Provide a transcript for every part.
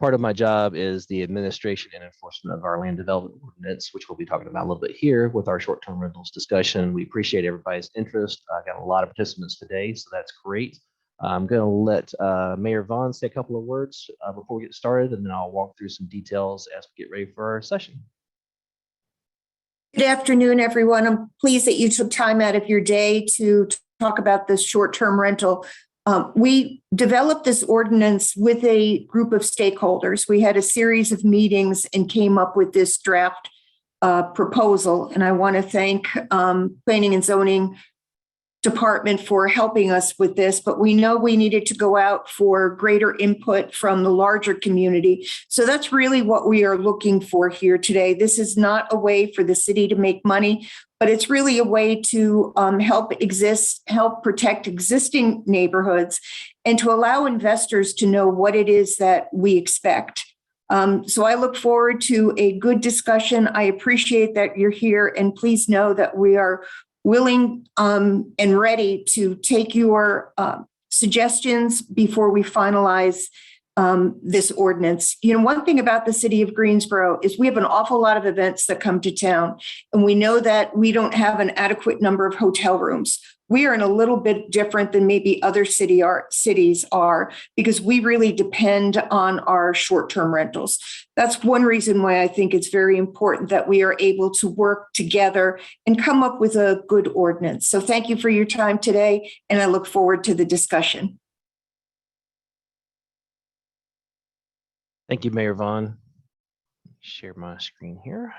Part of my job is the administration and enforcement of our land development ordinance, which we'll be talking about a little bit here with our short-term rentals discussion. We appreciate everybody's interest. I got a lot of participants today, so that's great. I'm going to let Mayor Vaughn say a couple of words before we get started, and then I'll walk through some details as we get ready for our session. Good afternoon, everyone. I'm pleased that you took time out of your day to talk about this short-term rental. We developed this ordinance with a group of stakeholders. We had a series of meetings and came up with this draft proposal. And I want to thank Planning and Zoning Department for helping us with this, but we know we needed to go out for greater input from the larger community. So that's really what we are looking for here today. This is not a way for the city to make money, but it's really a way to help protect existing neighborhoods and to allow investors to know what it is that we expect. So I look forward to a good discussion. I appreciate that you're here, and please know that we are willing and ready to take your suggestions before we finalize this ordinance. You know, one thing about the city of Greensboro is we have an awful lot of events that come to town, and we know that we don't have an adequate number of hotel rooms. We are in a little bit different than maybe other cities are because we really depend on our short-term rentals. That's one reason why I think it's very important that we are able to work together and come up with a good ordinance. So thank you for your time today, and I look forward to the discussion. Thank you, Mayor Vaughn. Share my screen here.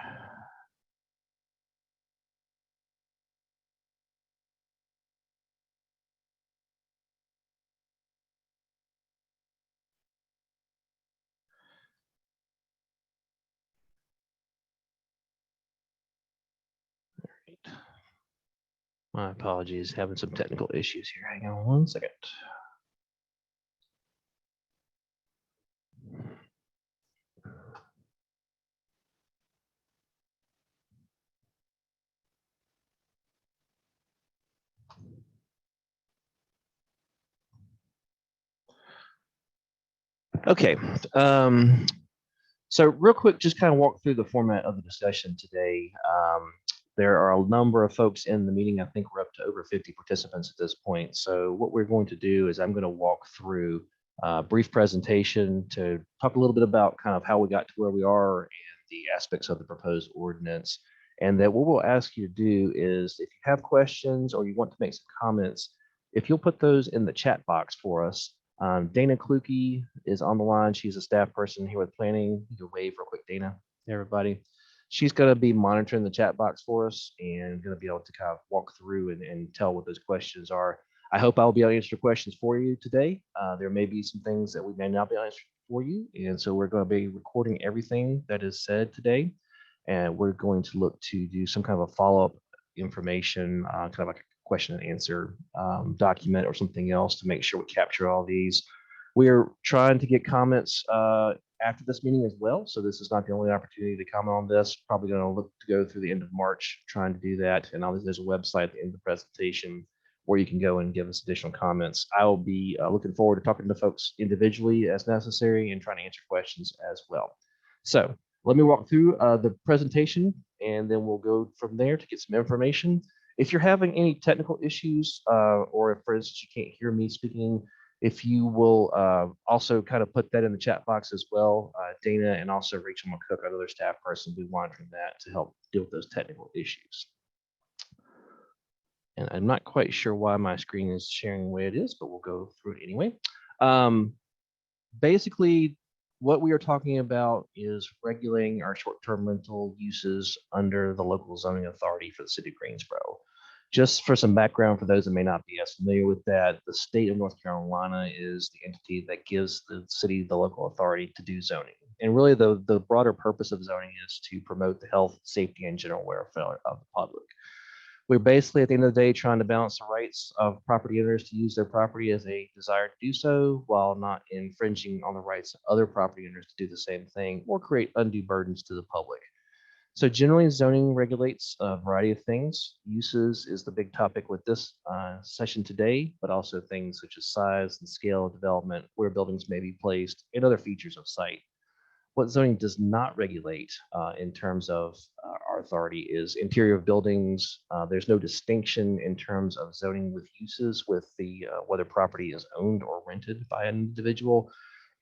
My apologies, having some technical issues here. Hang on one second. Okay, so real quick, just kind of walk through the format of the discussion today. There are a number of folks in the meeting. I think we're up to over 50 participants at this point. So what we're going to do is I'm going to walk through a brief presentation to talk a little bit about kind of how we got to where we are and the aspects of the proposed ordinance. And that what we'll ask you to do is if you have questions or you want to make some comments, if you'll put those in the chat box for us. Dana Kluke is on the line. She's a staff person here with planning. You can wave real quick, Dana, everybody. She's going to be monitoring the chat box for us and going to be able to kind of walk through and tell what those questions are. I hope I'll be able to answer questions for you today. There may be some things that we may not be able to answer for you. And so we're going to be recording everything that is said today. And we're going to look to do some kind of a follow-up information, kind of like a question and answer document or something else to make sure we capture all these. We're trying to get comments after this meeting as well. So this is not the only opportunity to comment on this. Probably going to look to go through the end of March trying to do that. And obviously there's a website at the end of the presentation where you can go and give us additional comments. I will be looking forward to talking to folks individually as necessary and trying to answer questions as well. So let me walk through the presentation and then we'll go from there to get some information. If you're having any technical issues or if, for instance, you can't hear me speaking, if you will also kind of put that in the chat box as well, Dana and also Rachel McCook, our other staff person, will be monitoring that to help deal with those technical issues. And I'm not quite sure why my screen is sharing the way it is, but we'll go through it anyway. Basically, what we are talking about is regulating our short-term rental uses under the local zoning authority for the city of Greensboro. Just for some background for those that may not be as familiar with that, the state of North Carolina is the entity that gives the city the local authority to do zoning. And really the broader purpose of zoning is to promote the health, safety, and general welfare of the public. We're basically at the end of the day trying to balance the rights of property owners to use their property as they desire to do so while not infringing on the rights of other property owners to do the same thing or create undue burdens to the public. So generally zoning regulates a variety of things. Uses is the big topic with this session today, but also things such as size and scale of development, where buildings may be placed, and other features of site. What zoning does not regulate in terms of our authority is interior of buildings. There's no distinction in terms of zoning with uses with the whether property is owned or rented by an individual.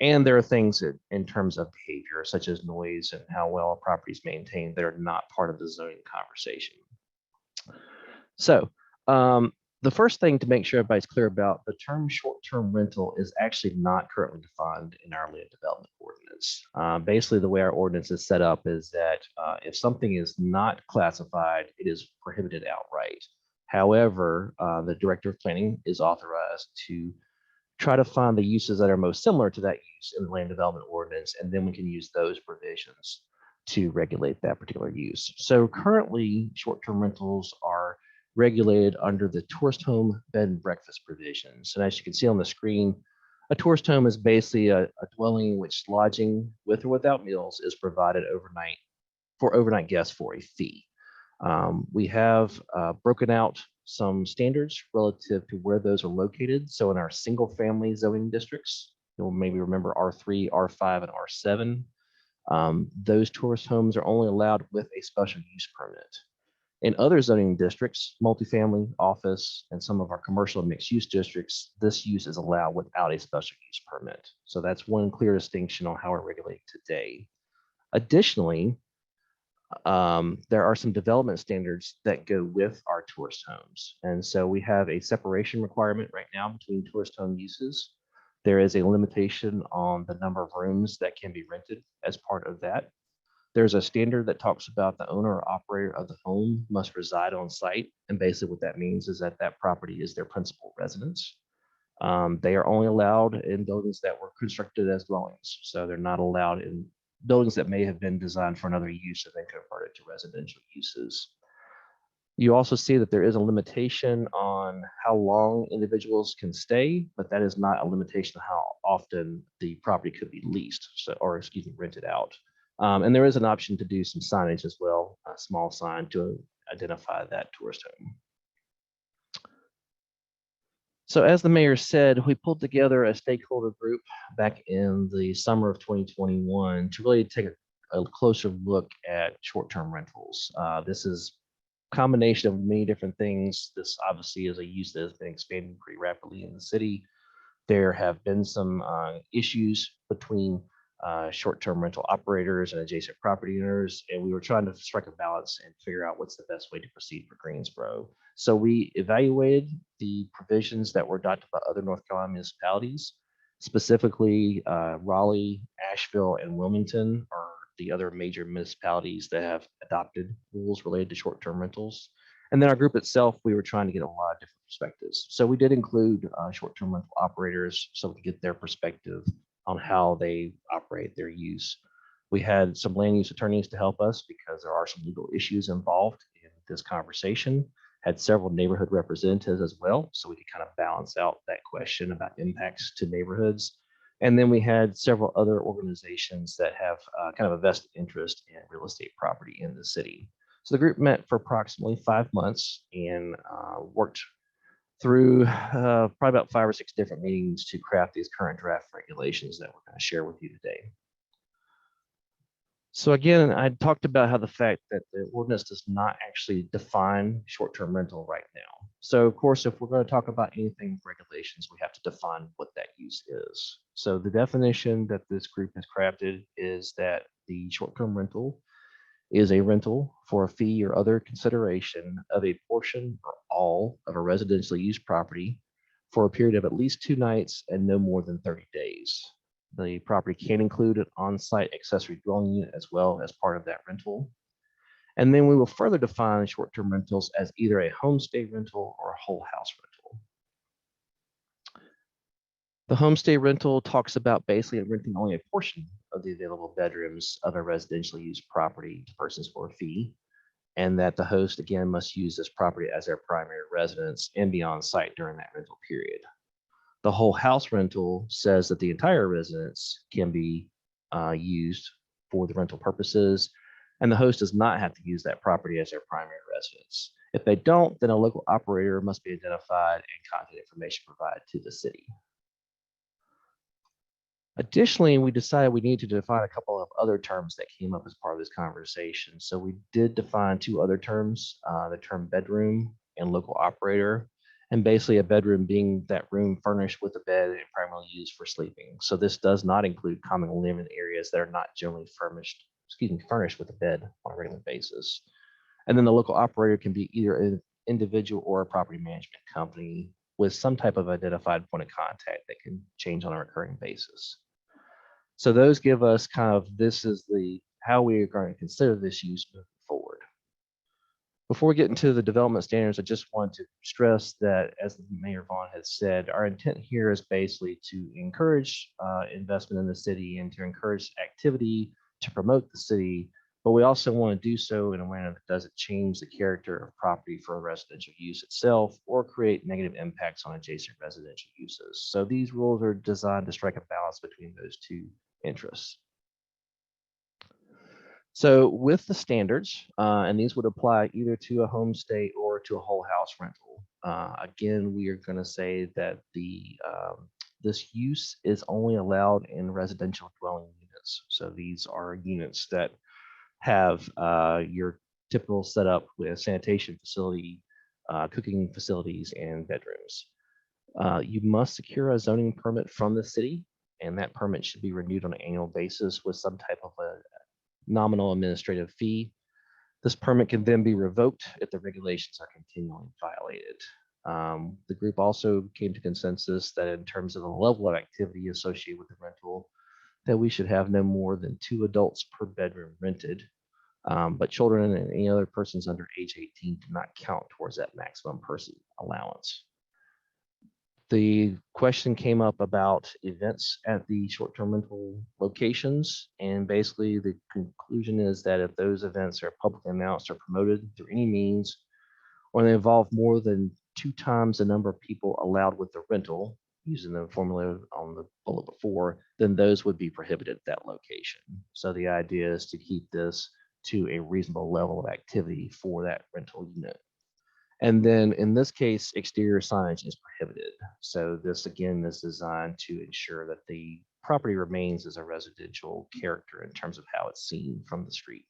And there are things that, in terms of behavior, such as noise and how well a property is maintained, that are not part of the zoning conversation. So the first thing to make sure everybody's clear about, the term short-term rental is actually not currently defined in our land development ordinance. Basically, the way our ordinance is set up is that if something is not classified, it is prohibited outright. However, the director of planning is authorized to try to find the uses that are most similar to that use in the land development ordinance, and then we can use those provisions to regulate that particular use. So currently, short-term rentals are regulated under the tourist home bed and breakfast provisions. And as you can see on the screen, a tourist home is basically a dwelling in which lodging with or without meals is provided overnight for overnight guests for a fee. We have broken out some standards relative to where those are located. So in our single family zoning districts, you'll maybe remember R3, R5, and R7. Those tourist homes are only allowed with a special use permit. In other zoning districts, multifamily, office, and some of our commercial and mixed use districts, this use is allowed without a special use permit. So that's one clear distinction on how we're regulating today. Additionally, there are some development standards that go with our tourist homes. And so we have a separation requirement right now between tourist home uses. There is a limitation on the number of rooms that can be rented as part of that. There's a standard that talks about the owner or operator of the home must reside on site. And basically what that means is that that property is their principal residence. They are only allowed in buildings that were constructed as dwellings. So they're not allowed in buildings that may have been designed for another use and then converted to residential uses. You also see that there is a limitation on how long individuals can stay, but that is not a limitation of how often the property could be leased, or excuse me, rented out. And there is an option to do some signage as well, a small sign to identify that tourist home. So as the mayor said, we pulled together a stakeholder group back in the summer of 2021 to really take a closer look at short-term rentals. This is a combination of many different things. This obviously is a use that has been expanding pretty rapidly in the city. There have been some issues between short-term rental operators and adjacent property owners, and we were trying to strike a balance and figure out what's the best way to proceed for Greensboro. So we evaluated the provisions that were adopted by other North Carolina municipalities, specifically Raleigh, Asheville, and Wilmington are the other major municipalities that have adopted rules related to short-term rentals. And then our group itself, we were trying to get a lot of different perspectives. So we did include short-term rental operators so we could get their perspective on how they operate their use. We had some land use attorneys to help us because there are some legal issues involved in this conversation. Had several neighborhood representatives as well, so we could kind of balance out that question about impacts to neighborhoods. And then we had several other organizations that have kind of a vested interest in real estate property in the city. So the group met for approximately 5 months and worked through probably about 5 or 6 different meetings to craft these current draft regulations that we're going to share with you today. So again, I talked about how the fact that the ordinance does not actually define short-term rental right now. So of course, if we're going to talk about anything with regulations, we have to define what that use is. So the definition that this group has crafted is that the short-term rental is a rental for a fee or other consideration of a portion or all of a residentially used property for a period of at least 2 nights and no more than 30 days. The property can include an on-site accessory dwelling unit as well as part of that rental. And then we will further define short-term rentals as either a homestay rental or a whole house rental. The homestay rental talks about basically renting only a portion of the available bedrooms of a residentially used property to persons for a fee, and that the host again must use this property as their primary residence and be on site during that rental period. The whole house rental says that the entire residence can be used for the rental purposes, and the host does not have to use that property as their primary residence. If they don't, then a local operator must be identified and contact information provided to the city. Additionally, we decided we need to define a couple of other terms that came up as part of this conversation. So we did define two other terms, the term bedroom and local operator, and basically a bedroom being that room furnished with a bed and primarily used for sleeping. So this does not include common living areas that are not generally furnished with a bed on a regular basis. And then the local operator can be either an individual or a property management company with some type of identified point of contact that can change on a recurring basis. So those give us kind of, this is the how we are going to consider this use moving forward. Before we get into the development standards, I just want to stress that, as Mayor Vaughn has said, our intent here is basically to encourage investment in the city and to encourage activity to promote the city, but we also want to do so in a manner that doesn't change the character of property for residential use itself or create negative impacts on adjacent residential uses. So these rules are designed to strike a balance between those two interests. So with the standards, and these would apply either to a homestay or to a whole house rental. Again, we are going to say that this use is only allowed in residential dwelling units. So these are units that have your typical setup with sanitation facility, cooking facilities, and bedrooms. You must secure a zoning permit from the city, and that permit should be renewed on an annual basis with some type of a nominal administrative fee. This permit can then be revoked if the regulations are continually violated. The group also came to consensus that in terms of the level of activity associated with the rental, that we should have no more than 2 adults per bedroom rented. But children and any other persons under age 18 do not count towards that maximum person allowance. The question came up about events at the short-term rental locations, and basically the conclusion is that if those events are publicly announced or promoted through any means, or they involve more than 2 times the number of people allowed with the rental, using the formula on the bullet before, then those would be prohibited at that location. So the idea is to keep this to a reasonable level of activity for that rental unit. And then in this case, exterior signage is prohibited. So this again is designed to ensure that the property remains as a residential character in terms of how it's seen from the street.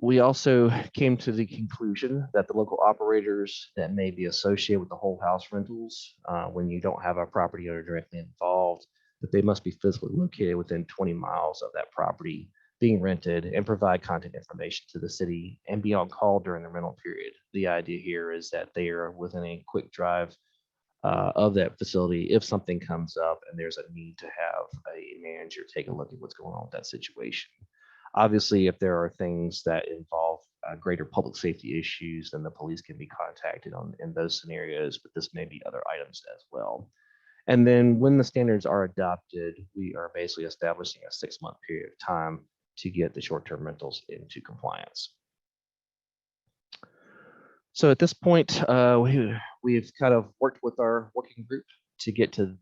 We also came to the conclusion that the local operators that may be associated with the whole house rentals, when you don't have a property owner directly involved, that they must be physically located within 20 miles of that property being rented and provide contact information to the city and be on call during the rental period. The idea here is that they are within a quick drive of that facility if something comes up and there's a need to have a manager take a look at what's going on with that situation. Obviously, if there are things that involve greater public safety issues, then the police can be contacted in those scenarios, but this may be other items as well. And then when the standards are adopted, we are basically establishing a 6-month period of time to get the short-term rentals into compliance. So at this point, we've kind of worked with our working group to get to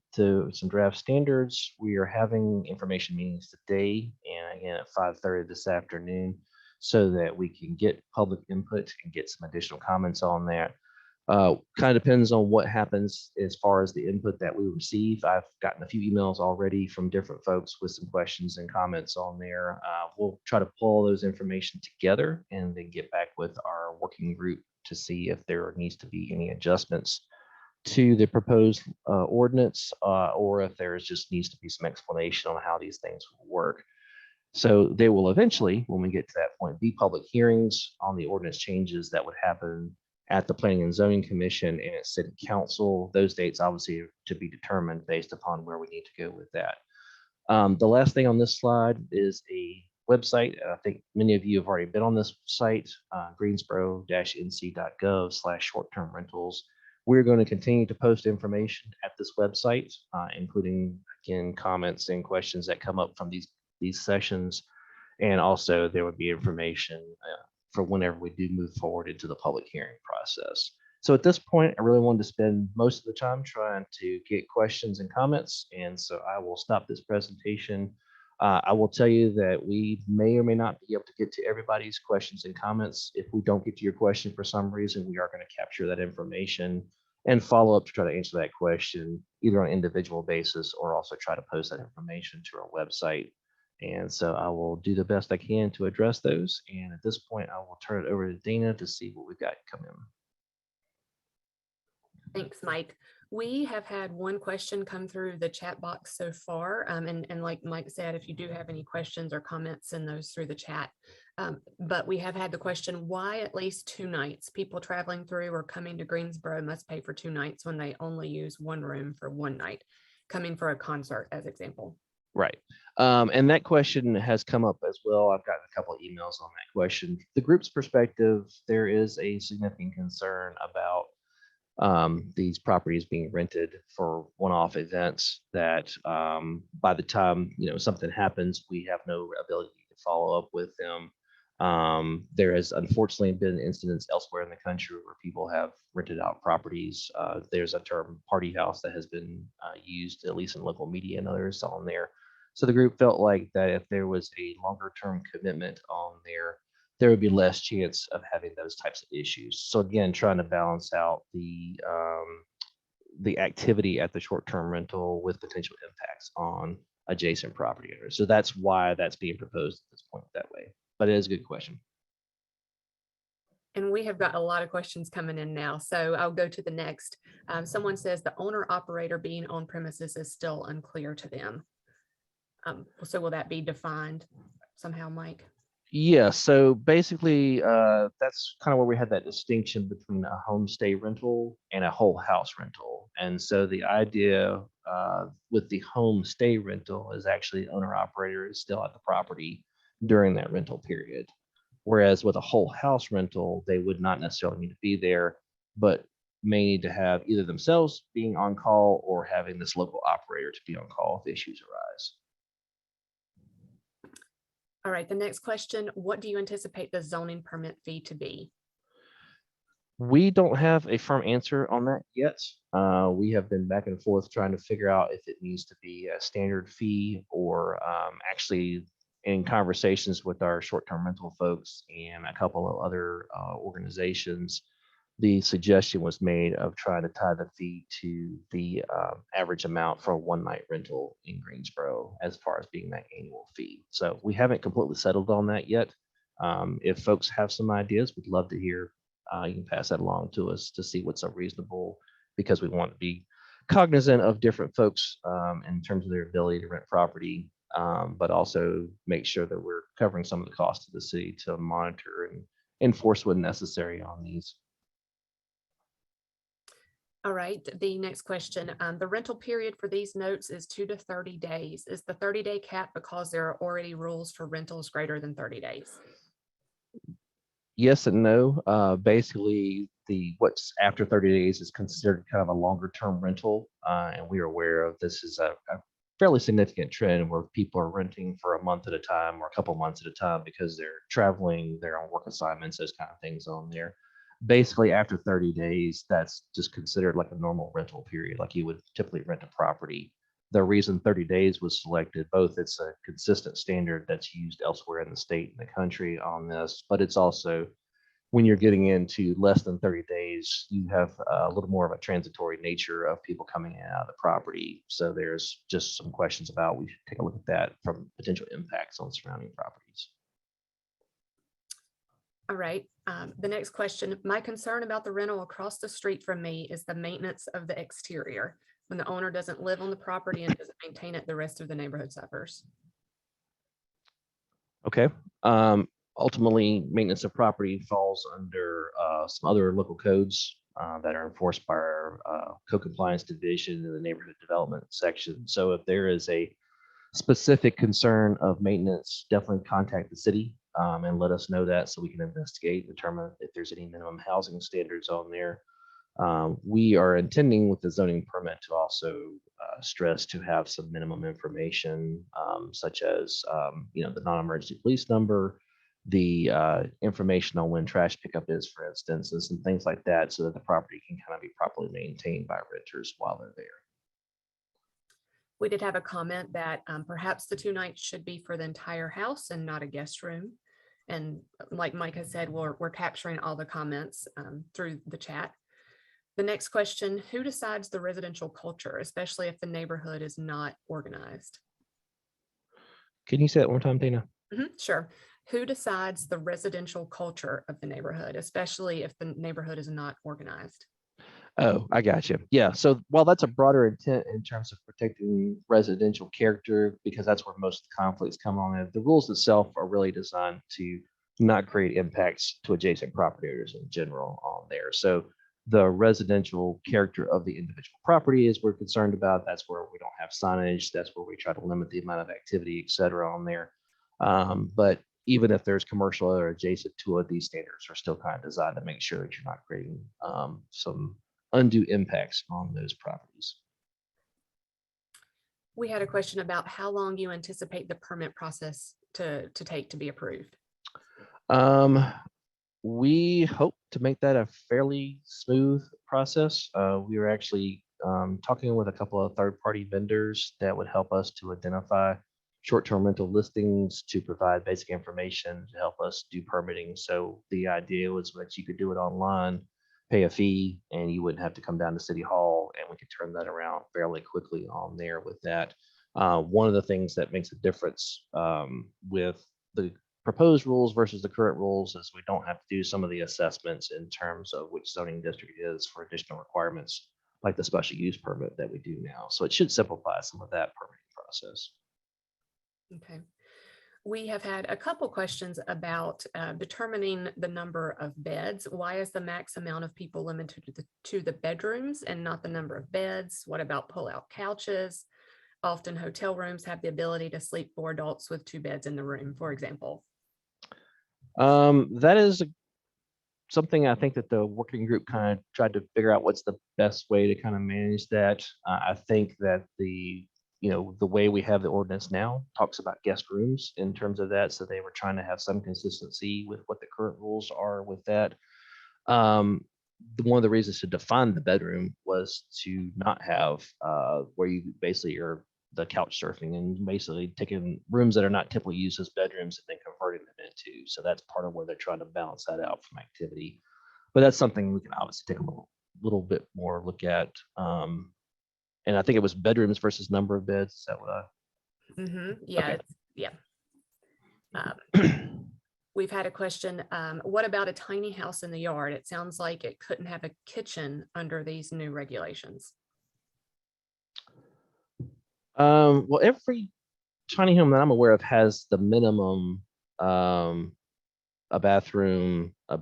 some draft standards. We are having information meetings today and again at 5:30 this afternoon so that we can get public input and get some additional comments on that. Kind of depends on what happens as far as the input that we receive. I've gotten a few emails already from different folks with some questions and comments on there. We'll try to pull those information together and then get back with our working group to see if there needs to be any adjustments to the proposed ordinance or if there just needs to be some explanation on how these things will work. So there will eventually, when we get to that point, be public hearings on the ordinance changes that would happen at the Planning and Zoning Commission and at City Council. Those dates obviously are to be determined based upon where we need to go with that. The last thing on this slide is a website. I think many of you have already been on this site, greensboro-nc.gov/short-term rentals. We're going to continue to post information at this website, including, again, comments and questions that come up from these sessions. And also there would be information for whenever we do move forward into the public hearing process. So at this point, I really wanted to spend most of the time trying to get questions and comments. And so I will stop this presentation. I will tell you that we may or may not be able to get to everybody's questions and comments. If we don't get to your question for some reason, we are going to capture that information and follow up to try to answer that question either on an individual basis or also try to post that information to our website. And so I will do the best I can to address those. And at this point, I will turn it over to Dana to see what we've got coming. Thanks, Mike. We have had one question come through the chat box so far. And like Mike said, if you do have any questions or comments, send those through the chat. But we have had the question, why at least 2 nights? People traveling through or coming to Greensboro must pay for 2 nights when they only use one room for 1 night, coming for a concert, as example. Right. And that question has come up as well. I've gotten a couple of emails on that question. The group's perspective, there is a significant concern about these properties being rented for one-off events that by the time something happens, we have no ability to follow up with them. There has unfortunately been incidents elsewhere in the country where people have rented out properties. There's a term party house that has been used, at least in local media and others on there. So the group felt like that if there was a longer term commitment on there would be less chance of having those types of issues. So again, trying to balance out the activity at the short-term rental with potential impacts on adjacent property owners. So that's why that's being proposed at this point that way. But it is a good question. And we have got a lot of questions coming in now, so I'll go to the next. Someone says the owner operator being on premises is still unclear to them. So will that be defined somehow, Mike? Yeah, so basically, that's kind of where we had that distinction between a homestay rental and a whole house rental. And so the idea with the homestay rental is actually the owner operator is still at the property during that rental period. Whereas with a whole house rental, they would not necessarily need to be there, but may need to have either themselves being on call or having this local operator to be on call if issues arise. All right, the next question, what do you anticipate the zoning permit fee to be? We don't have a firm answer on that yet. We have been back and forth trying to figure out if it needs to be a standard fee or actually in conversations with our short-term rental folks and a couple of other organizations, the suggestion was made of trying to tie the fee to the average amount for a one-night rental in Greensboro as far as being that annual fee. So we haven't completely settled on that yet. If folks have some ideas, we'd love to hear. You can pass that along to us to see what's unreasonable, because we want to be cognizant of different folks in terms of their ability to rent property, but also make sure that we're covering some of the costs of the city to monitor and enforce when necessary on these. All right, the next question, the rental period for these notes is 2 to 30 days. Is the 30-day cap because there are already rules for rentals greater than 30 days? Yes and no. Basically, what's after 30 days is considered kind of a longer term rental. And we are aware of this is a fairly significant trend where people are renting for a month at a time or a couple months at a time because they're traveling, they're on work assignments, those kind of things on there. Basically, after 30 days, that's just considered like a normal rental period, like you would typically rent a property. The reason 30 days was selected, both it's a consistent standard that's used elsewhere in the state and the country on this, but it's also when you're getting into less than 30 days, you have a little more of a transitory nature of people coming in and out of the property. So there's just some questions about, we should take a look at that from potential impacts on surrounding properties. All right, the next question, my concern about the rental across the street from me is the maintenance of the exterior. When the owner doesn't live on the property and doesn't maintain it, the rest of the neighborhood suffers. Okay. Ultimately, maintenance of property falls under some other local codes that are enforced by our code compliance division in the neighborhood development section. So if there is a specific concern of maintenance, definitely contact the city and let us know that so we can investigate, determine if there's any minimum housing standards on there. We are intending with the zoning permit to also stress to have some minimum information, such as the non-emergency police number, the information on when trash pickup is, for instance, and some things like that, so that the property can kind of be properly maintained by renters while they're there. We did have a comment that perhaps the 2 nights should be for the entire house and not a guest room. And like Mike has said, we're capturing all the comments through the chat. The next question, who decides the residential culture, especially if the neighborhood is not organized? Can you say that one more time, Dana? Sure. Who decides the residential culture of the neighborhood, especially if the neighborhood is not organized? Oh, I got you. Yeah. So while that's a broader intent in terms of protecting residential character, because that's where most of the conflicts come on, the rules itself are really designed to not create impacts to adjacent property owners in general on there. So the residential character of the individual property is we're concerned about. That's where we don't have signage. That's where we try to limit the amount of activity, et cetera, on there. But even if there's commercial or adjacent to it, these standards are still kind of designed to make sure that you're not creating some undue impacts on those properties. We had a question about how long you anticipate the permit process to take to be approved. We hope to make that a fairly smooth process. We were actually talking with a couple of third-party vendors that would help us to identify short-term rental listings to provide basic information to help us do permitting. So the idea was that you could do it online, pay a fee, and you wouldn't have to come down to City Hall, and we could turn that around fairly quickly on there with that. One of the things that makes a difference with the proposed rules versus the current rules is we don't have to do some of the assessments in terms of which zoning district it is for additional requirements, like the special use permit that we do now. So it should simplify some of that permitting process. Okay. We have had a couple questions about determining the number of beds. Why is the max amount of people limited to the bedrooms and not the number of beds? What about pull-out couches? Often hotel rooms have the ability to sleep 4 adults with 2 beds in the room, for example. That is something I think that the working group kind of tried to figure out what's the best way to kind of manage that. I think that the way we have the ordinance now talks about guest rooms in terms of that. So they were trying to have some consistency with what the current rules are with that. One of the reasons to define the bedroom was to not have where you basically are the couch surfing and basically taking rooms that are not typically used as bedrooms and then converting them into. So that's part of where they're trying to balance that out from activity. But that's something we can obviously take a little bit more look at. And I think it was bedrooms versus number of beds. Is that what Yeah, Okay. yeah. We've had a question. What about a tiny house in the yard? It sounds like it couldn't have a kitchen under these new regulations. Well, every tiny home that I'm aware of has the minimum a bathroom, a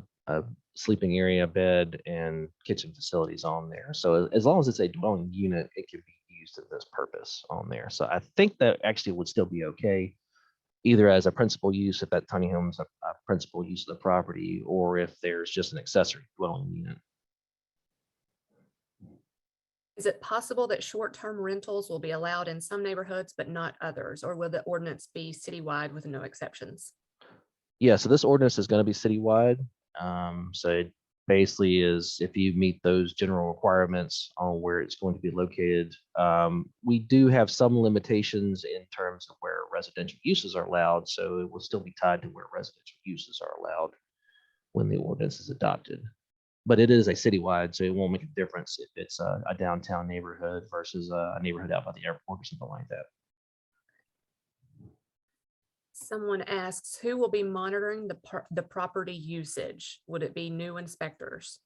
sleeping area, bed, and kitchen facilities on there. So as long as it's a dwelling unit, it can be used for this purpose on there. So I think that actually would still be okay, either as a principal use if that tiny home is a principal use of the property, or if there's just an accessory dwelling unit. Is it possible that short-term rentals will be allowed in some neighborhoods but not others, or will the ordinance be citywide with no exceptions? Yeah, so this ordinance is going to be citywide. So it basically is if you meet those general requirements on where it's going to be located. We do have some limitations in terms of where residential uses are allowed. So it will still be tied to where residential uses are allowed when the ordinance is adopted. But it is a citywide, so it won't make a difference if it's a downtown neighborhood versus a neighborhood out by the airport or something like that. Someone asks, who will be monitoring the property usage? Would it be new inspectors?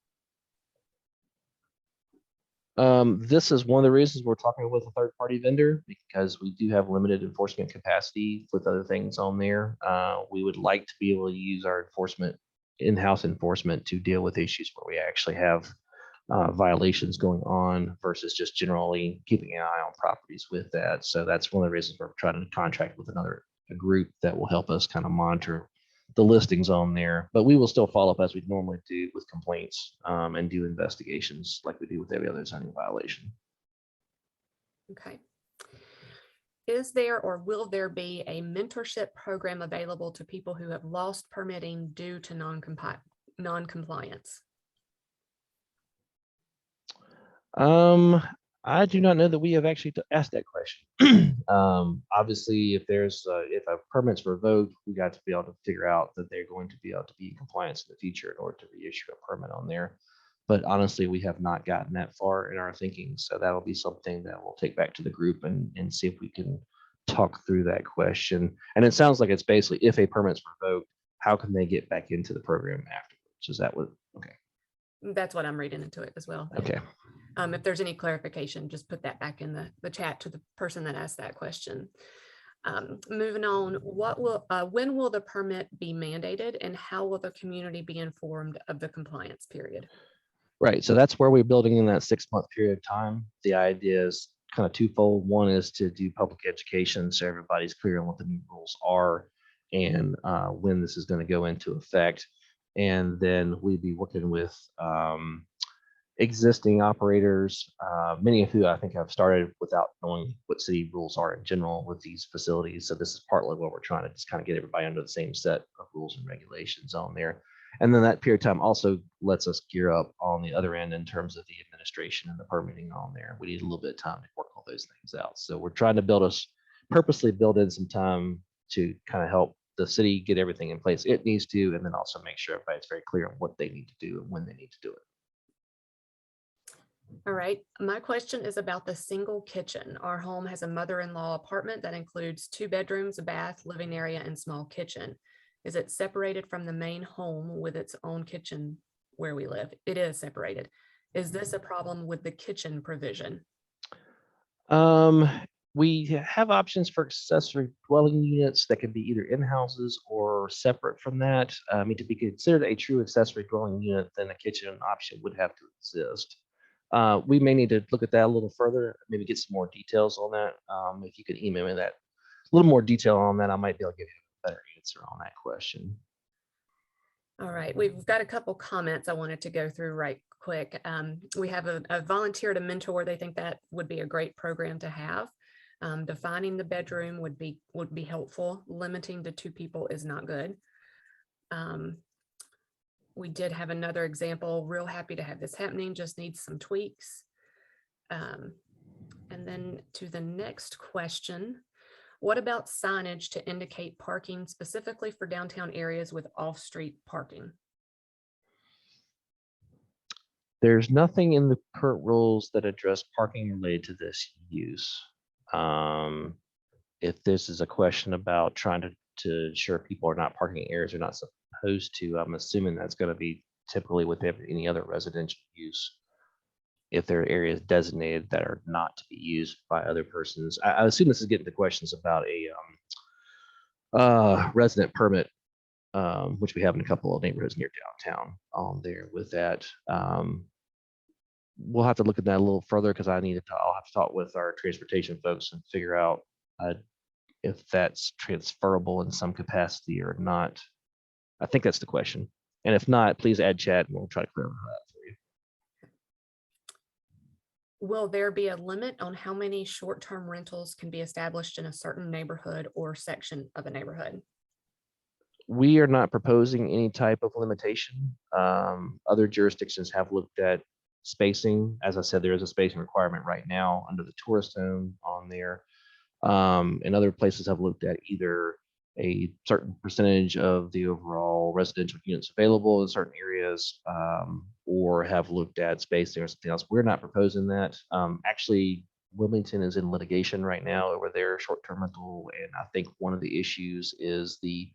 This is one of the reasons we're talking with a third-party vendor, because we do have limited enforcement capacity with other things on there. We would like to be able to use our in-house enforcement to deal with issues where we actually have violations going on versus just generally keeping an eye on properties with that. So that's one of the reasons we're trying to contract with a group that will help us kind of monitor the listings on there. But we will still follow up as we normally do with complaints and do investigations like we do with every other zoning violation. Okay. Is there or will there be a mentorship program available to people who have lost permitting due to non-compliance? I do not know that we have actually asked that question. Obviously, if a permit's revoked, we got to be able to figure out that they're going to be able to be in compliance in the future in order to reissue a permit on there. But honestly, we have not gotten that far in our thinking. So that'll be something that we'll take back to the group and see if we can talk through that question. And it sounds like it's basically if a permit's revoked, how can they get back into the program afterwards? Is that what? Okay. That's what I'm reading into it as well. Okay. If there's any clarification, just put that back in the chat to the person that asked that question. Moving on, when will the permit be mandated, and how will the community be informed of the compliance period? Right. So that's where we're building in that 6-month period of time. The idea is kind of twofold. One is to do public education so everybody's clear on what the new rules are and when this is going to go into effect. And then we'd be working with existing operators, many of who I think have started without knowing what city rules are in general with these facilities. So this is partly what we're trying to just kind of get everybody under the same set of rules and regulations on there. And then that period of time also lets us gear up on the other end in terms of the administration and the permitting on there. We need a little bit of time to work all those things out. So we're trying to purposely build in some time to kind of help the city get everything in place it needs to, and then also make sure everybody's very clear on what they need to do and when they need to do it. All right, my question is about the single kitchen. Our home has a mother-in-law apartment that includes 2 bedrooms, a bath, living area, and small kitchen. Is it separated from the main home with its own kitchen where we live? It is separated. Is this a problem with the kitchen provision? We have options for accessory dwelling units that can be either in houses or separate from that. I mean, to be considered a true accessory dwelling unit, then a kitchen option would have to exist. We may need to look at that a little further, maybe get some more details on that. If you could email me that, a little more detail on that, I might be able to give you a better answer on that question. All right, we've got a couple comments I wanted to go through right quick. We have a volunteer to mentor. They think that would be a great program to have. Defining the bedroom would be helpful. Limiting to 2 people is not good. We did have another example. Real happy to have this happening, just needs some tweaks. And then to the next question, what about signage to indicate parking specifically for downtown areas with off-street parking? There's nothing in the current rules that address parking related to this use. If this is a question about trying to ensure people are not parking in areas they're not supposed to, I'm assuming that's going to be typically with any other residential use. If there are areas designated that are not to be used by other persons, I assume this is getting to questions about a resident permit, which we have in a couple of neighborhoods near downtown on there with that. We'll have to look at that a little further because I'll have to talk with our transportation folks and figure out if that's transferable in some capacity or not. I think that's the question. And if not, please add chat and we'll try to clarify that for you. Will there be a limit on how many short-term rentals can be established in a certain neighborhood or section of a neighborhood? We are not proposing any type of limitation. Other jurisdictions have looked at spacing. As I said, there is a spacing requirement right now under the tourist zone on there. And other places have looked at either a certain percentage of the overall residential units available in certain areas, or have looked at spacing or something else. We're not proposing that. Actually, Wilmington is in litigation right now over their short-term rental, and I think one of the issues is the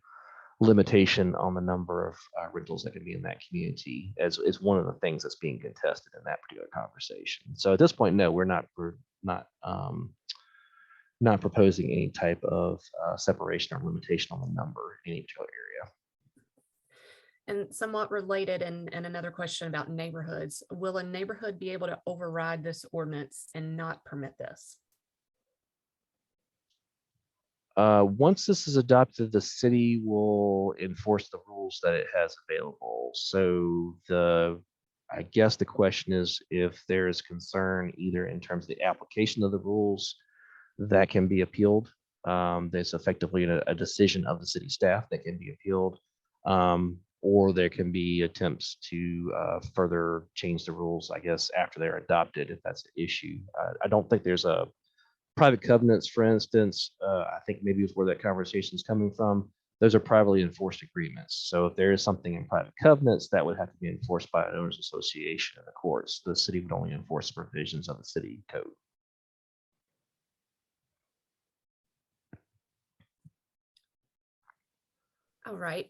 limitation on the number of rentals that can be in that community as is one of the things that's being contested in that particular conversation. So at this point, no, we're not proposing any type of separation or limitation on the number in any particular area. And somewhat related, and another question about neighborhoods, will a neighborhood be able to override this ordinance and not permit this? Once this is adopted, the city will enforce the rules that it has available. So I guess the question is if there is concern either in terms of the application of the rules that can be appealed. There's effectively a decision of the city staff that can be appealed, or there can be attempts to further change the rules, I guess, after they're adopted, if that's an issue. I don't think there's a private covenants, for instance. I think maybe it's where that conversation is coming from. those are privately enforced agreements. So if there is something in private covenants, that would have to be enforced by an owners association in the courts. The city would only enforce the provisions of the city code. All right.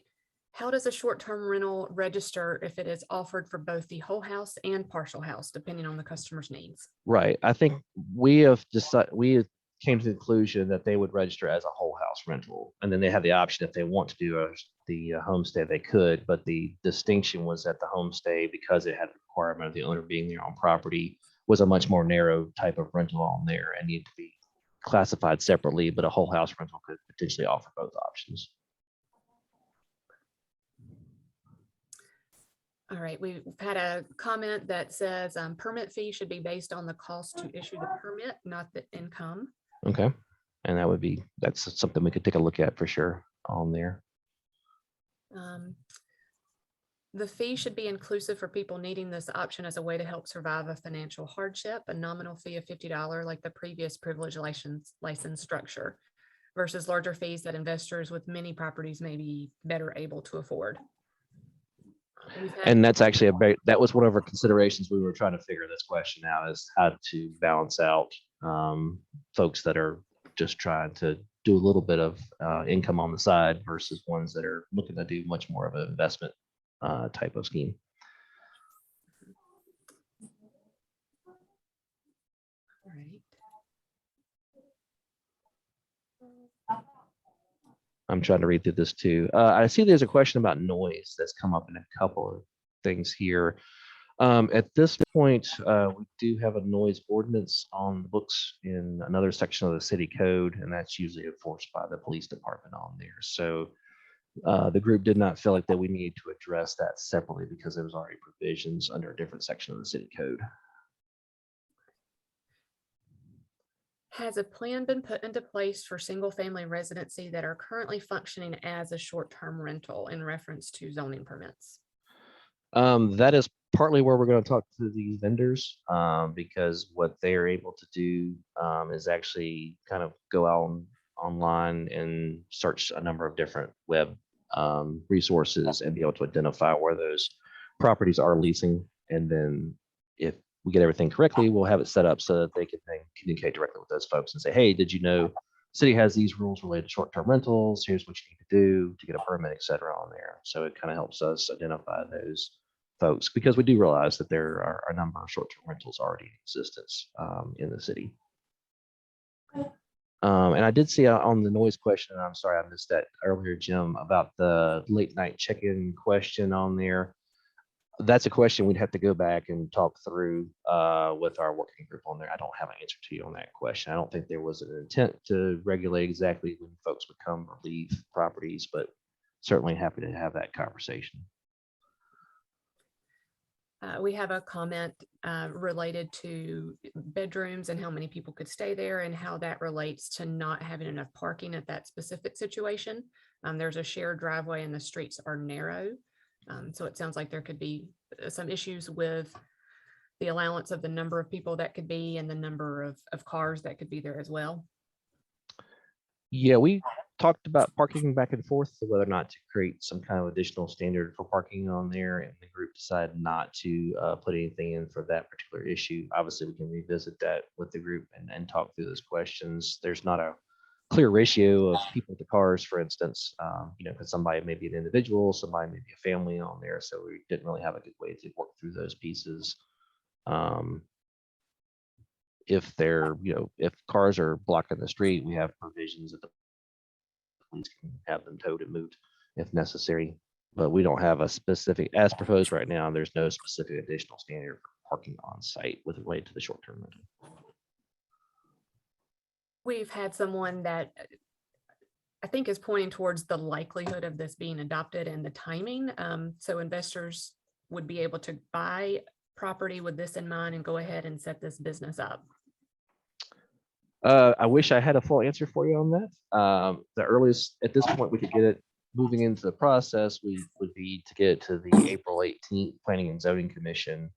How does a short-term rental register if it is offered for both the whole house and partial house, depending on the customer's needs? Right. I think we have decided, came to the conclusion that they would register as a whole house rental, and then they have the option if they want to do the homestay, they could. But the distinction was that the homestay, because it had the requirement of the owner being there on property, was a much more narrow type of rental on there and needed to be classified separately. But a whole house rental could potentially offer both options. All right, we've had a comment that says permit fee should be based on the cost to issue the permit, not the income. Okay. And that's something we could take a look at for sure on there. The fee should be inclusive for people needing this option as a way to help survive a financial hardship, a nominal fee of $50 like the previous privilege license structure versus larger fees that investors with many properties may be better able to afford. And that's actually that was one of our considerations. We were trying to figure this question out, is how to balance out folks that are just trying to do a little bit of income on the side versus ones that are looking to do much more of an investment type of scheme. All right. I'm trying to read through this too. I see there's a question about noise that's come up in a couple of things here. At this point, we do have a noise ordinance on the books in another section of the city code, and that's usually enforced by the police department on there. So the group did not feel like that we needed to address that separately because there was already provisions under a different section of the city code. Has a plan been put into place for single-family residency that are currently functioning as a short-term rental in reference to zoning permits? That is partly where we're going to talk to these vendors because what they are able to do is actually kind of go out online and search a number of different web resources and be able to identify where those properties are leasing. And then if we get everything correctly, we'll have it set up so that they can then communicate directly with those folks and say, hey, did you know city has these rules related to short-term rentals? Here's what you need to do to get a permit, et cetera, on there. So it kind of helps us identify those folks because we do realize that there are a number of short-term rentals already in existence in the city. And I did see on the noise question, and I'm sorry I missed that earlier, Jim, about the late night check-in question on there. That's a question we'd have to go back and talk through with our working group on there. I don't have an answer to you on that question. I don't think there was an intent to regulate exactly when folks would come or leave properties, but certainly happy to have that conversation. We have a comment related to bedrooms and how many people could stay there and how that relates to not having enough parking at that specific situation. There's a shared driveway and the streets are narrow. So it sounds like there could be some issues with the allowance of the number of people that could be and the number of cars that could be there as well. Yeah, we talked about parking back and forth, whether or not to create some kind of additional standard for parking on there, and the group decided not to put anything in for that particular issue. Obviously, we can revisit that with the group and talk through those questions. There's not a clear ratio of people to cars, for instance, because somebody may be an individual, somebody may be a family on there, so we didn't really have a good way to work through those pieces. If they're, if cars are blocking the street, we have provisions that the police can have them towed and moved if necessary. But we don't have a specific, as proposed right now, there's no specific additional standard for parking on site with related to the short-term rental. We've had someone that I think is pointing towards the likelihood of this being adopted and the timing. So investors would be able to buy property with this in mind and go ahead and set this business up. I wish I had a full answer for you on that. The earliest at this point we could get it moving into the process would be to get it to the April 18th Planning and Zoning Commission.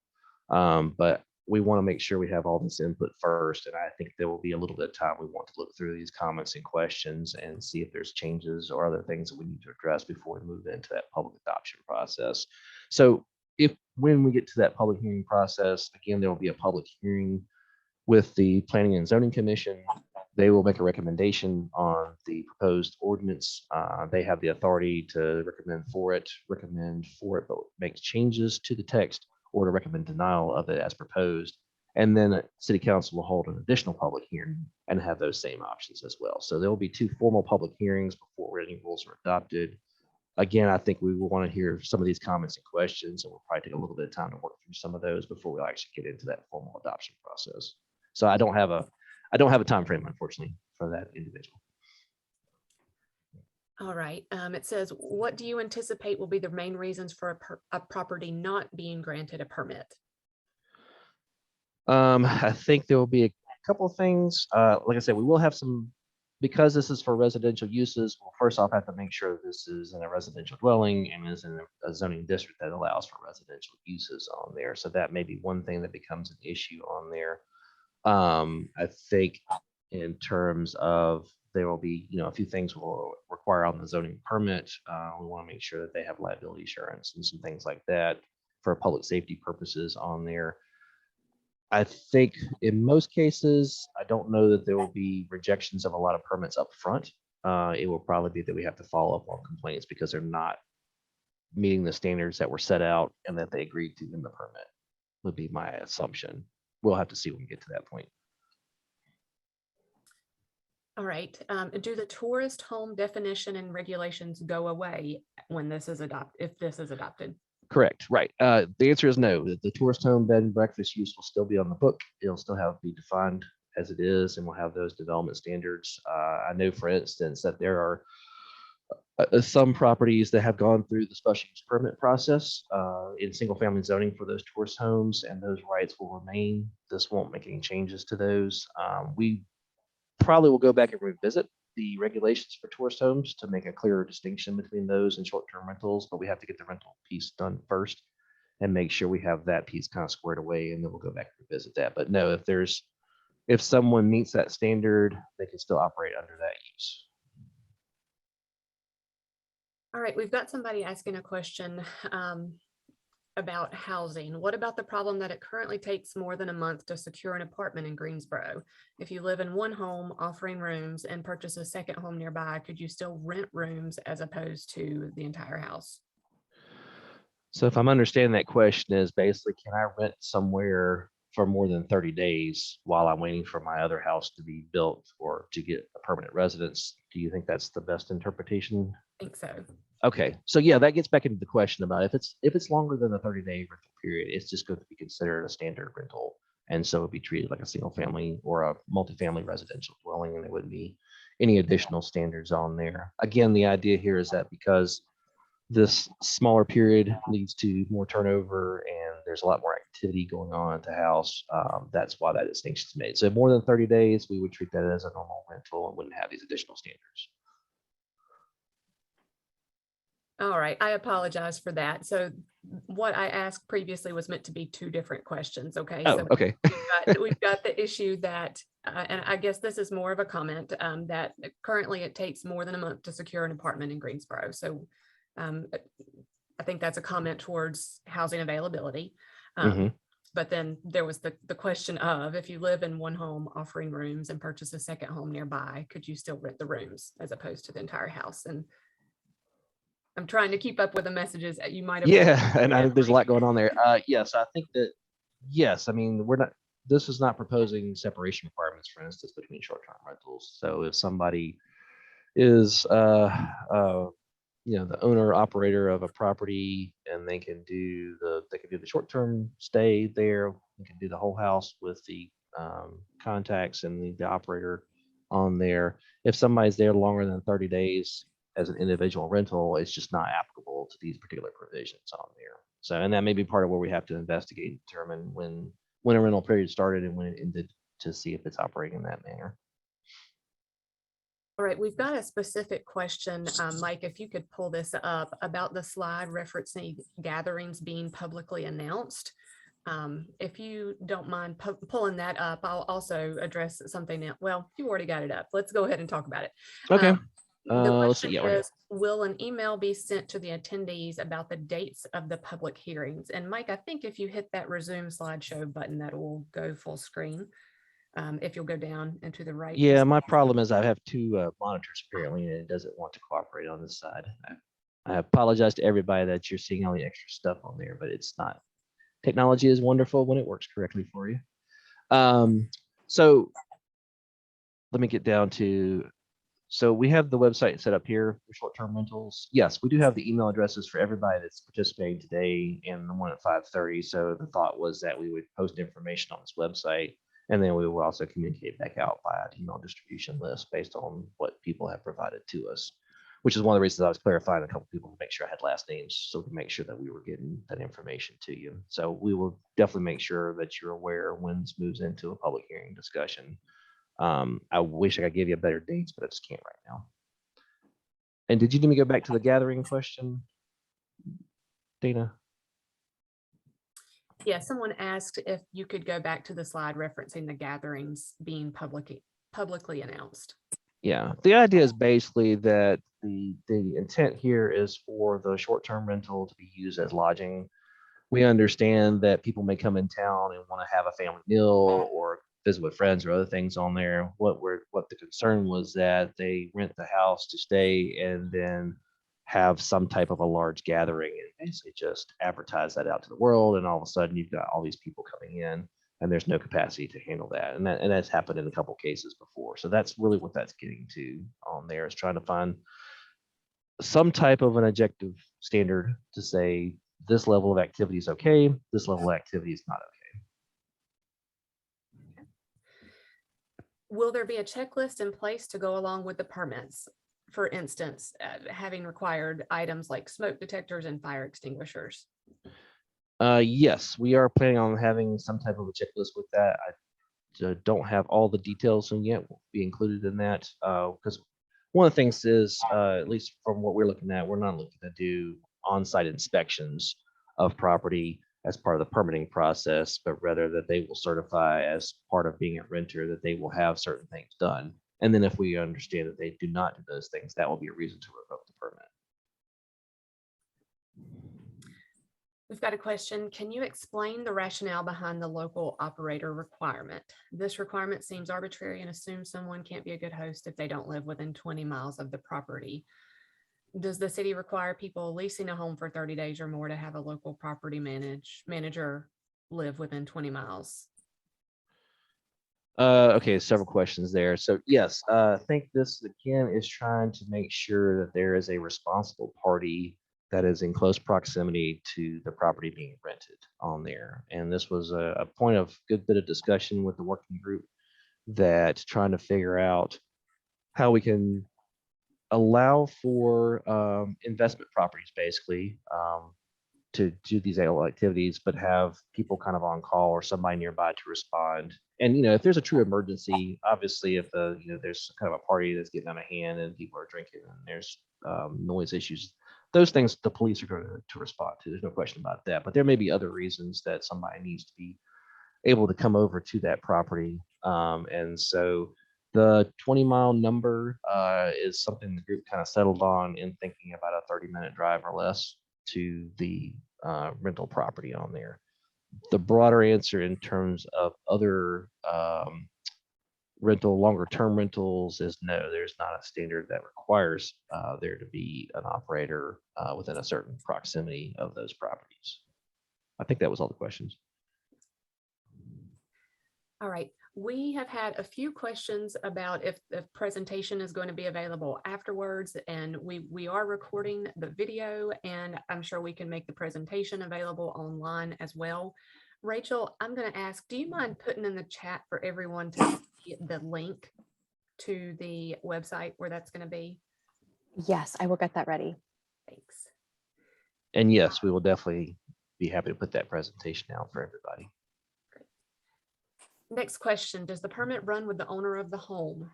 But we want to make sure we have all this input first. And I think there will be a little bit of time we want to look through these comments and questions and see if there's changes or other things that we need to address before we move into that public adoption process. So when we get to that public hearing process, again, there will be a public hearing with the Planning and Zoning Commission. They will make a recommendation on the proposed ordinance. They have the authority to recommend for it, but make changes to the text or to recommend denial of it as proposed. And then City Council will hold an additional public hearing and have those same options as well. So there will be 2 formal public hearings before any rules are adopted. Again, I think we will want to hear some of these comments and questions, and we'll probably take a little bit of time to work through some of those before we actually get into that formal adoption process. So I don't have a time frame, unfortunately, for that individual. All right. It says, what do you anticipate will be the main reasons for a property not being granted a permit? I think there will be a couple of things. Like I said, we will have some, because this is for residential uses. We'll first off have to make sure this is in a residential dwelling and is in a zoning district that allows for residential uses on there. So that may be one thing that becomes an issue on there. I think in terms of there will be, a few things we'll require on the zoning permit. We want to make sure that they have liability insurance and some things like that for public safety purposes on there. I think in most cases, I don't know that there will be rejections of a lot of permits up front. It will probably be that we have to follow up on complaints because they're not meeting the standards that were set out and that they agreed to in the permit, would be my assumption. We'll have to see when we get to that point. All right. Do the tourist home definition and regulations go away when this is if this is adopted? Correct. Right. The answer is no. The tourist home bed and breakfast use will still be on the book. It'll still have to be defined as it is, and we'll have those development standards. I know, for instance, that there are some properties that have gone through the special use permit process in single family zoning for those tourist homes, and those rights will remain. This won't make any changes to those. We probably will go back and revisit the regulations for tourist homes to make a clearer distinction between those and short-term rentals, but we have to get the rental piece done first and make sure we have that piece kind of squared away, and then we'll go back and revisit that. But no, if someone meets that standard, they can still operate under that use. All right, we've got somebody asking a question about housing. What about the problem that it currently takes more than a month to secure an apartment in Greensboro? If you live in one home offering rooms and purchase a second home nearby, could you still rent rooms as opposed to the entire house? So if I'm understanding that question is basically, can I rent somewhere for more than 30 days while I'm waiting for my other house to be built or to get a permanent residence? Do you think that's the best interpretation? I think so. Okay, so yeah, that gets back into the question about if it's longer than the 30-day rental period, it's just going to be considered a standard rental, and so it'd be treated like a single family or a multifamily residential dwelling, and there wouldn't be any additional standards on there. Again, the idea here is that because this smaller period leads to more turnover and there's a lot more activity going on at the house, that's why that distinction is made. So more than 30 days, we would treat that as a normal rental and wouldn't have these additional standards. All right, I apologize for that. So what I asked previously was meant to be 2 different questions. Okay. Oh, so okay. we've got the issue that, and I guess this is more of a comment, that currently it takes more than a month to secure an apartment in Greensboro. So I think that's a comment towards housing availability. But then there was the question of, if you live in one home offering rooms and purchase a second home nearby, could you still rent the rooms as opposed to the entire house? And I'm trying to keep up with the messages that you might have. Yeah, and I think there's a lot going on there. Yes, I think that, yes, I mean, this is not proposing separation requirements, for instance, between short-term rentals. So if somebody is, the owner operator of a property and they can do the short-term stay there, they can do the whole house with the contacts and the operator on there. If somebody's there longer than 30 days, as an individual rental, it's just not applicable to these particular provisions on there. So, and that may be part of where we have to investigate and determine when a rental period started and when it ended to see if it's operating in that manner. All right, we've got a specific question, Mike, if you could pull this up, about the slide referencing gatherings being publicly announced. If you don't mind pulling that up, I'll also address something else. Well, you already got it up. Let's go ahead and talk about it. Okay. The Let's see. question Yeah, we're here. is, will an email be sent to the attendees about the dates of the public hearings? And Mike, I think if you hit that resume slideshow button, that will go full screen. If you'll go down and to the right. Yeah, my problem is I have two monitors apparently, and it doesn't want to cooperate on this side. I apologize to everybody that you're seeing all the extra stuff on there, but it's not. Technology is wonderful when it works correctly for you. So let me get down to, so we have the website set up here for short-term rentals. Yes, we do have the email addresses for everybody that's participating today and the one at 5:30. So the thought was that we would post information on this website, and then we will also communicate back out via email distribution list based on what people have provided to us, which is one of the reasons I was clarifying a couple people to make sure I had last names, so we can make sure that we were getting that information to you. So we will definitely make sure that you're aware when this moves into a public hearing discussion. I wish I could give you better dates, but I just can't right now. And did you need me to go back to the gathering question, Dana? Yeah, someone asked if you could go back to the slide referencing the gatherings being publicly announced. Yeah, the idea is basically that the intent here is for the short-term rental to be used as lodging. We understand that people may come in town and want to have a family meal or visit with friends or other things on there. What the concern was that they rent the house to stay and then have some type of a large gathering and basically just advertise that out to the world, and all of a sudden you've got all these people coming in and there's no capacity to handle that. And that's happened in a couple cases before. So that's really what that's getting to on there, is trying to find some type of an objective standard to say this level of activity is okay, this level of activity is not okay. Will there be a checklist in place to go along with the permits? For instance, having required items like smoke detectors and fire extinguishers. Yes, we are planning on having some type of a checklist with that. I don't have all the details in yet. Will be included in that because one of the things is, at least from what we're looking at, we're not looking to do on-site inspections of property as part of the permitting process, but rather that they will certify as part of being a renter that they will have certain things done. And then if we understand that they do not do those things, that will be a reason to revoke the permit. We've got a question. Can you explain the rationale behind the local operator requirement? This requirement seems arbitrary and assumes someone can't be a good host if they don't live within 20 miles of the property. Does the city require people leasing a home for 30 days or more to have a local property manager live within 20 miles? Okay, several questions there. So yes, I think this again is trying to make sure that there is a responsible party that is in close proximity to the property being rented on there. And this was a point of good bit of discussion with the working group, that trying to figure out how we can allow for investment properties basically, to do these activities, but have people kind of on call or somebody nearby to respond. And if there's a true emergency, obviously, if there's kind of a party that's getting out of hand and people are drinking and there's noise issues, those things the police are going to respond to. There's no question about that. But there may be other reasons that somebody needs to be able to come over to that property. And so the 20-mile number is something the group kind of settled on in thinking about a 30-minute drive or less to the rental property on there. The broader answer in terms of other longer term rentals is no, there's not a standard that requires there to be an operator within a certain proximity of those properties. I think that was all the questions. All right. We have had a few questions about if the presentation is going to be available afterwards, and we are recording the video, and I'm sure we can make the presentation available online as well. Rachel, I'm going to ask, do you mind putting in the chat for everyone to see the link to the website where that's going to be? Yes, I will get that ready. Thanks. And yes, we will definitely be happy to put that presentation out for everybody. Next question, does the permit run with the owner of the home?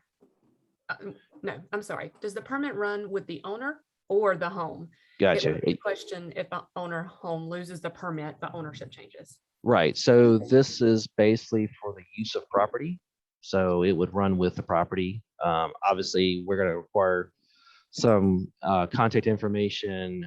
No, I'm sorry. Does the permit run with the owner or the home? Gotcha. It would be a question if the owner home loses the permit, the ownership changes. Right. So this is basically for the use of property. So it would run with the property. Obviously, we're going to require some contact information.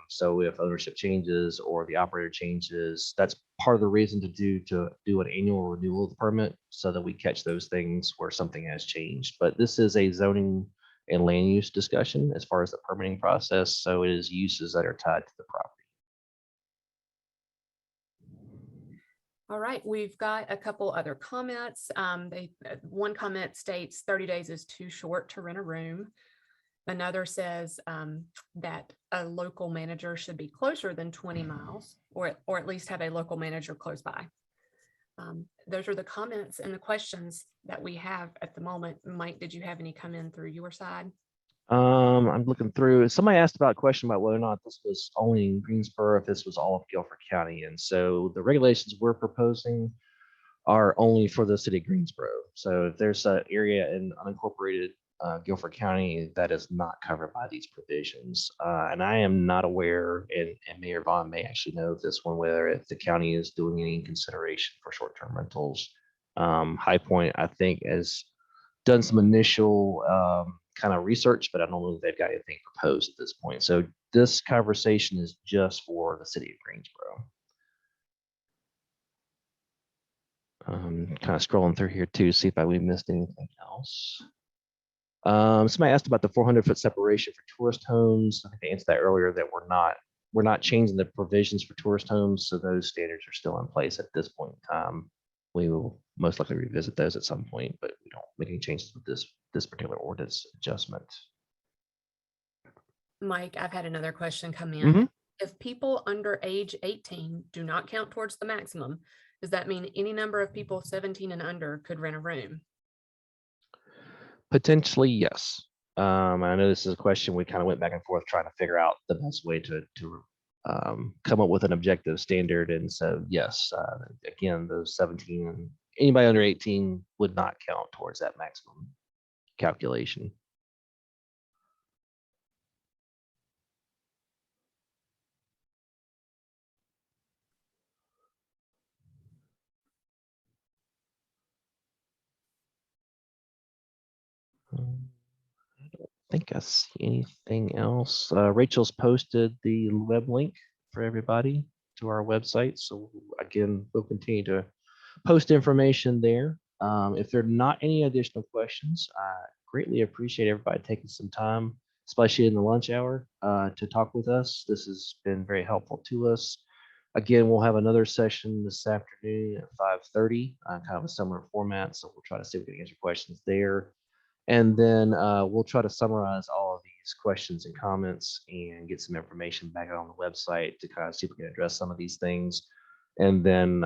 So if ownership changes or the operator changes, that's part of the reason to do an annual renewal of the permit so that we catch those things where something has changed. But this is a zoning and land use discussion as far as the permitting process. So it is uses that are tied to the property. All right, we've got a couple other comments. One comment states 30 days is too short to rent a room. Another says that a local manager should be closer than 20 miles or at least have a local manager close by. Those are the comments and the questions that we have at the moment. Mike, did you have any come in through your side? I'm looking through. Somebody asked about a question about whether or not this was only in Greensboro, if this was all of Guilford County. And so the regulations we're proposing are only for the city of Greensboro. So if there's an area in unincorporated Guilford County that is not covered by these provisions, and I am not aware, and Mayor Vaughn may actually know this one, whether if the county is doing any consideration for short-term rentals. High Point, I think, has done some initial kind of research, but I don't know if they've got anything proposed at this point. So this conversation is just for the city of Greensboro. Kind of scrolling through here too, see if we missed anything else. Somebody asked about the 400-foot separation for tourist homes. I think I answered that earlier that we're not changing the provisions for tourist homes, so those standards are still in place at this point in time. We will most likely revisit those at some point, but we don't make any changes with this particular ordinance adjustment. Mike, I've had another question come in. Mm-hmm. If people under age 18 do not count towards the maximum, does that mean any number of people 17 and under could rent a room? Potentially, yes. I know this is a question we kind of went back and forth trying to figure out the best way to come up with an objective standard. And so, yes, again, those 17 and anybody under 18 would not count towards that maximum calculation. I don't think I see anything else. Rachel's posted the web link for everybody to our website. So again, we'll continue to post information there. If there are not any additional questions, I greatly appreciate everybody taking some time, especially in the lunch hour, to talk with us. This has been very helpful to us. Again, we'll have another session this afternoon at 5:30, kind of a similar format. So we'll try to see if we can answer questions there. And then we'll try to summarize all of these questions and comments and get some information back on the website to kind of see if we can address some of these things. And then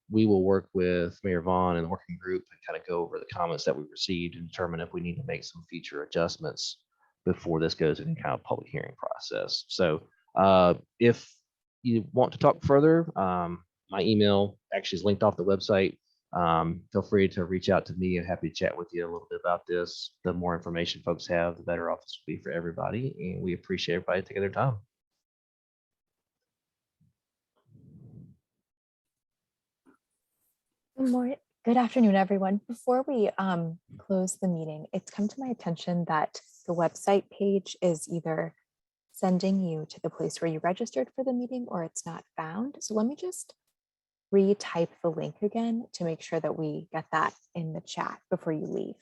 we will work with Mayor Vaughn and the working group and kind of go over the comments that we received and determine if we need to make some future adjustments before this goes in kind of public hearing process. So if you want to talk further, my email actually is linked off the website. Feel free to reach out to me. I'm happy to chat with you a little bit about this. The more information folks have, the better off this will be for everybody. And we appreciate everybody taking their time. Good afternoon, everyone. Before we close the meeting, it's come to my attention that the website page is either sending you to the place where you registered for the meeting or it's not found. So let me just retype the link again to make sure that we get that in the chat before you leave.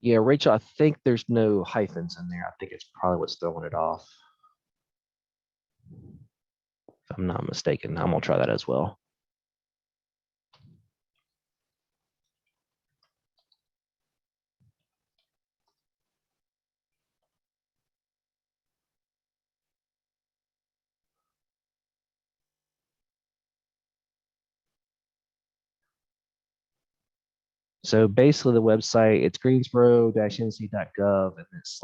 Yeah, Rachel, I think there's no hyphens in there. I think it's probably what's throwing it off. If I'm not mistaken, I'm gonna try that as well. So basically the website, it's greensboro-nc.gov and it's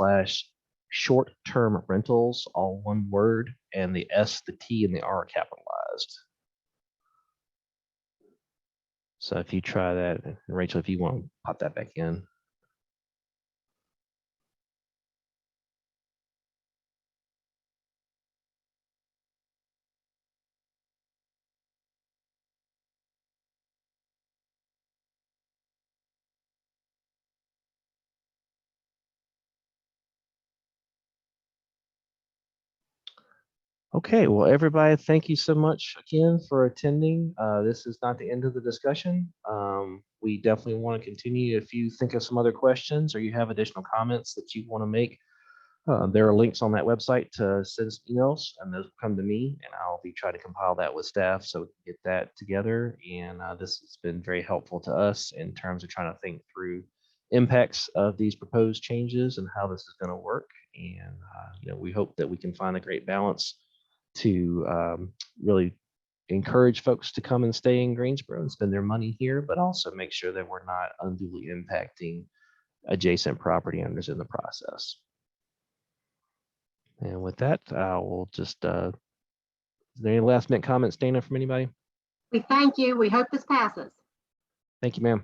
/short-term rentals, all one word, and the S, the T, and the R are capitalized. So if you try that, and Rachel, if you want to pop that back in. Okay, well, everybody, thank you so much again for attending. This is not the end of the discussion. We definitely want to continue. If you think of some other questions or you have additional comments that you want to make, there are links on that website to send us emails, and those will come to me, and I'll be trying to compile that with staff so we can get that together. And this has been very helpful to us in terms of trying to think through impacts of these proposed changes and how this is going to work. And we hope that we can find a great balance to really encourage folks to come and stay in Greensboro and spend their money here, but also make sure that we're not unduly impacting adjacent property owners in the process. And with that, I will just, is there any last minute comments, Dana, from anybody? We thank you. We hope this passes. Thank you, ma'am.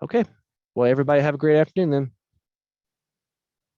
Okay. Well, everybody have a great afternoon then.